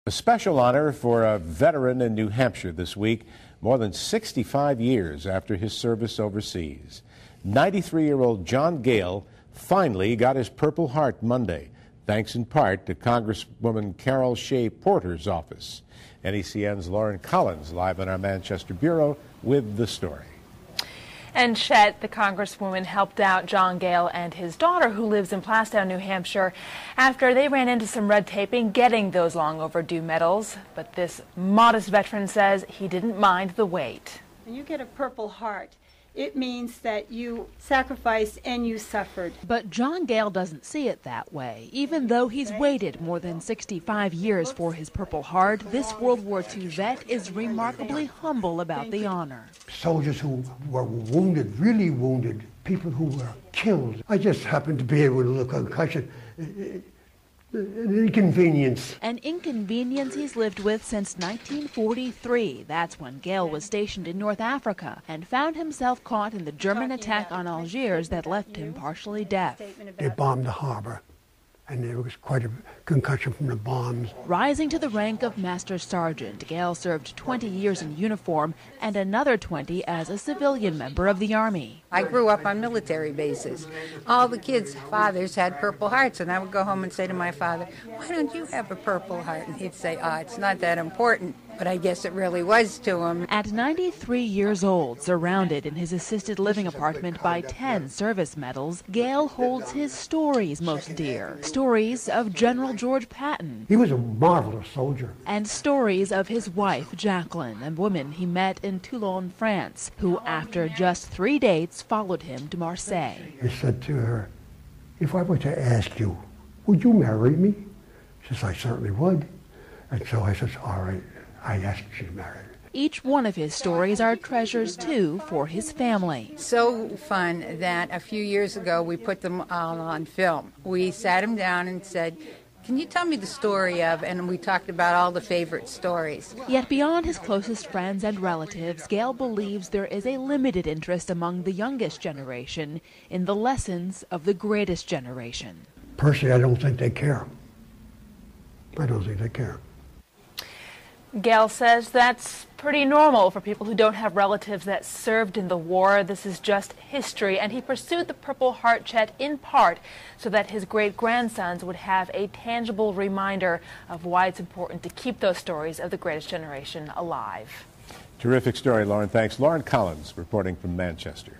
A special honor for a veteran in New Hampshire this week, more than 65 years after his service overseas. 93-year-old John Gale finally got his Purple Heart Monday, thanks in part to Congresswoman Carol Shea Porter's office. NECN's Lauren Collins live in our Manchester bureau with the story. And Chet, the Congresswoman, helped out John Gale and his daughter, who lives in Plastown, New Hampshire, after they ran into some red taping getting those long overdue medals. But this modest veteran says he didn't mind the wait. When you get a Purple Heart, it means that you sacrificed and you suffered. But John Gale doesn't see it that way. Even though he's waited more than 65 years for his Purple Heart, this World War II vet is remarkably humble about the honor. Soldiers who were wounded, really wounded, people who were killed. I just happened to be able to look concussion. An inconvenience. An inconvenience he's lived with since 1943. That's when Gale was stationed in North Africa and found himself caught in the German attack on Algiers that left him partially deaf. They bombed the harbor, and there was quite a concussion from the bombs. Rising to the rank of Master Sergeant, Gale served 20 years in uniform and another 20 as a civilian member of the Army. I grew up on military bases. All the kids' fathers had Purple Hearts, and I would go home and say to my father, "Why don't you have a Purple Heart?" And he'd say, "Oh, it's not that important." But I guess it really was to him. At 93 years old, surrounded in his assisted living apartment by 10 service medals, Gale holds his stories most dear. Stories of General George Patton. He was a marvelous soldier. And stories of his wife, Jacqueline, a woman he met in Toulon, France, who after just 3 dates followed him to Marseille. He said to her, "If I were to ask you, would you marry me?" She says, "I certainly would." And so I said, "All right." I asked if she married. Each one of his stories are treasures, too, for his family. So fun that a few years ago we put them all on film. We sat him down and said, "Can you tell me the story of," and we talked about all the favorite stories. Yet beyond his closest friends and relatives, Gale believes there is a limited interest among the youngest generation in the lessons of the greatest generation. Personally, I don't think they care. I don't think they care. Gale says that's pretty normal for people who don't have relatives that served in the war. This is just history, and he pursued the Purple Heart Chet in part so that his great-grandsons would have a tangible reminder of why it's important to keep those stories of the greatest generation alive. Terrific story, Lauren. Thanks. Lauren Collins reporting from Manchester.